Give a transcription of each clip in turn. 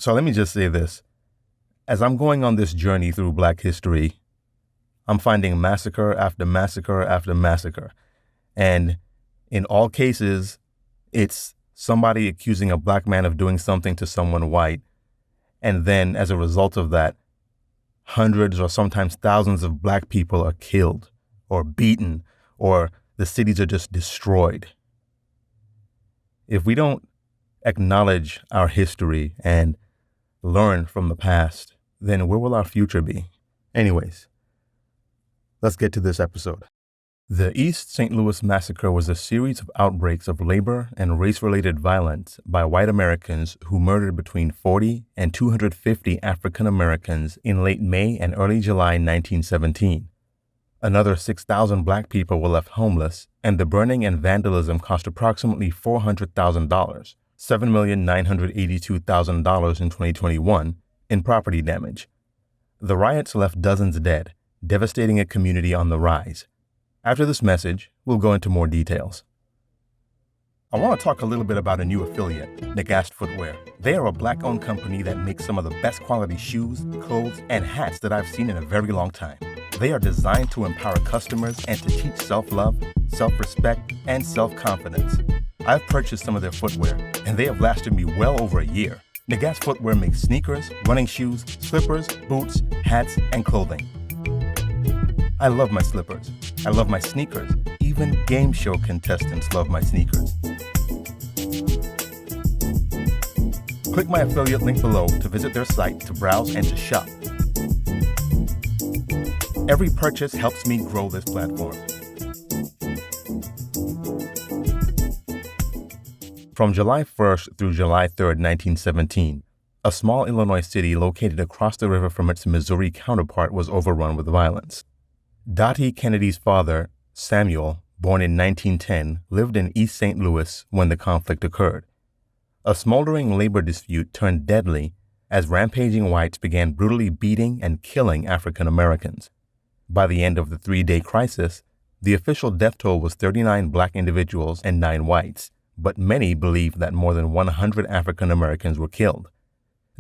So let me just say this. As I'm going on this journey through Black history, I'm finding massacre after massacre after massacre. And in all cases, it's somebody accusing a Black man of doing something to someone white. And then as a result of that, hundreds or sometimes thousands of Black people are killed or beaten, or the cities are just destroyed. If we don't acknowledge our history and learn from the past, then where will our future be? Anyways, let's get to this episode. The East St. Louis Massacre was a series of outbreaks of labor and race-related violence by white Americans who murdered between 40 and 250 African Americans in late May and early July 1917. Another 6,000 Black people were left homeless, and the burning and vandalism cost approximately $400,000, $7,982,000 in 2021, in property damage. The riots left dozens dead, devastating a community on the rise. After this message, we'll go into more details. I want to talk a little bit about a new affiliate, Nagast Footwear. They are a Black-owned company that makes some of the best quality shoes, clothes, and hats that I've seen in a very long time. They are designed to empower customers and to teach self-love, self-respect, and self-confidence. I've purchased some of their footwear, and they have lasted me well over a year. Nagast Footwear makes sneakers, running shoes, slippers, boots, hats, and clothing. I love my slippers. I love my sneakers. Even game show contestants love my sneakers. Click my affiliate link below to visit their site to browse and to shop. Every purchase helps me grow this platform. From July 1st through July 3rd, 1917, a small Illinois city located across the river from its Missouri counterpart was overrun with violence. Dottie Kennedy's father, Samuel, born in 1910, lived in East St. Louis when the conflict occurred. A smoldering labor dispute turned deadly as rampaging whites began brutally beating and killing African Americans. By the end of the three-day crisis, the official death toll was 39 Black individuals and 9 whites, but many believe that more than 100 African Americans were killed.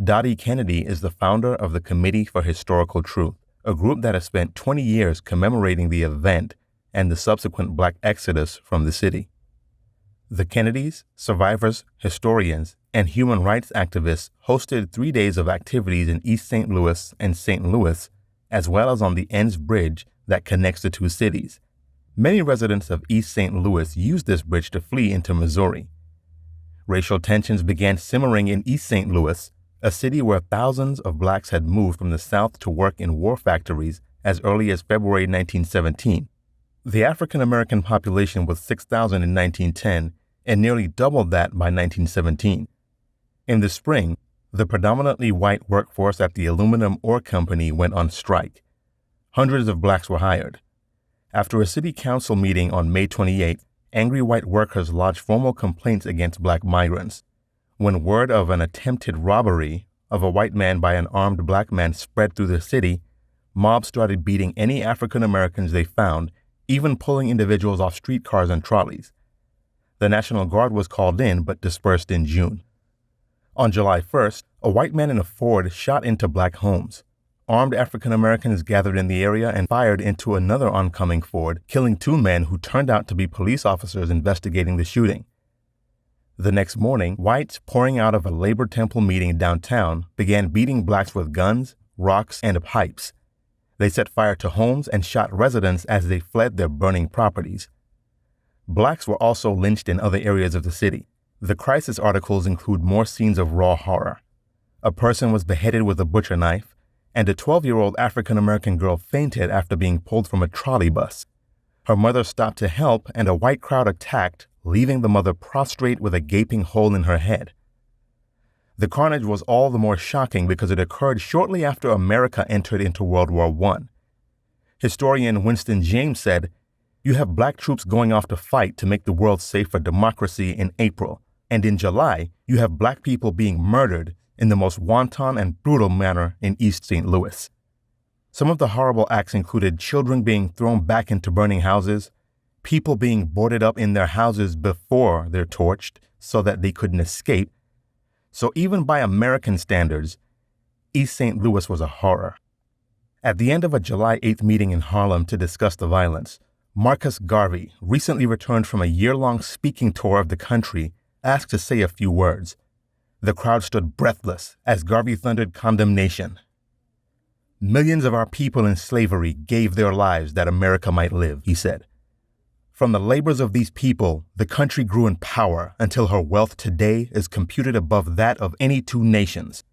Dottie Kennedy is the founder of the Committee for Historical Truth, a group that has spent 20 years commemorating the event and the subsequent Black exodus from the city. The Kennedys, survivors, historians, and human rights activists hosted 3 days of activities in East St. Louis and St. Louis, as well as on the Enns Bridge that connects the two cities. Many residents of East St. Louis used this bridge to flee into Missouri. Racial tensions began simmering in East St. Louis, a city where thousands of Blacks had moved from the South to work in war factories as early as February 1917. The African American population was 6,000 in 1910 and nearly doubled that by 1917. In the spring, the predominantly white workforce at the Aluminum Ore Company went on strike. Hundreds of Blacks were hired. After a city council meeting on May 28, angry white workers lodged formal complaints against Black migrants. When word of an attempted robbery of a white man by an armed Black man spread through the city, mobs started beating any African Americans they found, even pulling individuals off streetcars and trolleys. The National Guard was called in but dispersed in June. On July 1st, a white man in a Ford shot into Black homes. Armed African Americans gathered in the area and fired into another oncoming Ford, killing 2 men who turned out to be police officers investigating the shooting. The next morning, whites pouring out of a Labor Temple meeting downtown began beating Blacks with guns, rocks, and pipes. They set fire to homes and shot residents as they fled their burning properties. Blacks were also lynched in other areas of the city. The crisis articles include more scenes of raw horror. A person was beheaded with a butcher knife, and a 12-year-old African-American girl fainted after being pulled from a trolley bus. Her mother stopped to help, and a white crowd attacked, leaving the mother prostrate with a gaping hole in her head. The carnage was all the more shocking because it occurred shortly after America entered into World War I. Historian Winston James said, "You have Black troops going off to fight to make the world safe for democracy in April, and in July, you have Black people being murdered in the most wanton and brutal manner in East St. Louis." Some of the horrible acts included children being thrown back into burning houses, people being boarded up in their houses before they're torched so that they couldn't escape, So even by American standards, East St. Louis was a horror. At the end of a July 8th meeting in Harlem to discuss the violence, Marcus Garvey, recently returned from a year-long speaking tour of the country, asked to say a few words. The crowd stood breathless as Garvey thundered condemnation. "Millions of our people in slavery gave their lives that America might live," he said. "From the labors of these people, the country grew in power until her wealth today is computed above that of any two nations.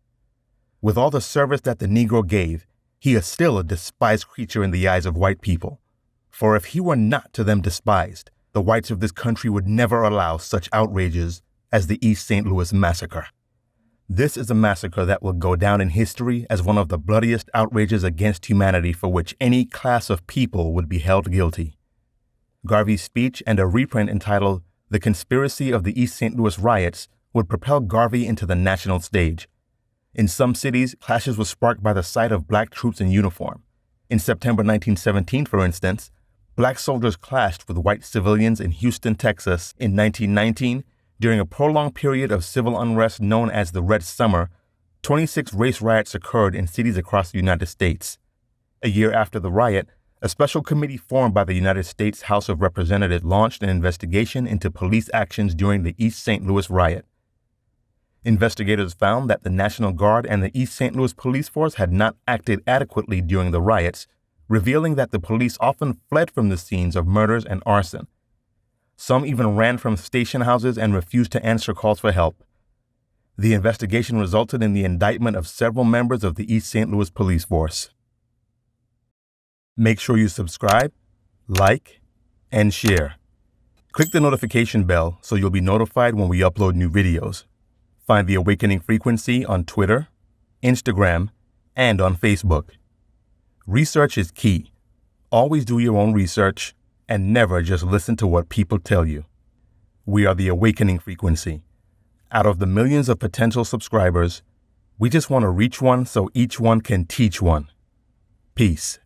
With all the service that the Negro gave, he is still a despised creature in the eyes of white people. For if he were not to them despised, the whites of this country would never allow such outrages as the East St. Louis Massacre. This is a massacre that will go down in history as one of the bloodiest outrages against humanity for which any class of people would be held guilty." Garvey's speech and a reprint entitled "The Conspiracy of the East St. Louis Riots" would propel Garvey into the national stage. In some cities, clashes were sparked by the sight of black troops in uniform. In September 1917, for instance, black soldiers clashed with white civilians in Houston, Texas. In 1919, during a prolonged period of civil unrest known as the Red Summer, 26 race riots occurred in cities across the United States. A year after the riot, a special committee formed by the United States House of Representatives launched an investigation into police actions during the East St. Louis riot. Investigators found that the National Guard and the East St. Louis police force had not acted adequately during the riots, revealing that the police often fled from the scenes of murders and arson. Some even ran from station houses and refused to answer calls for help. The investigation resulted in the indictment of several members of the East St. Louis police force. Make sure you subscribe, like, and share. Click the notification bell so you'll be notified when we upload new videos. Find The Awakening Frequency on Twitter, Instagram, and on Facebook. Research is key. Always do your own research and never just listen to what people tell you. We are The Awakening Frequency. Out of the millions of potential subscribers, we just want to reach one so each one can teach one. Peace.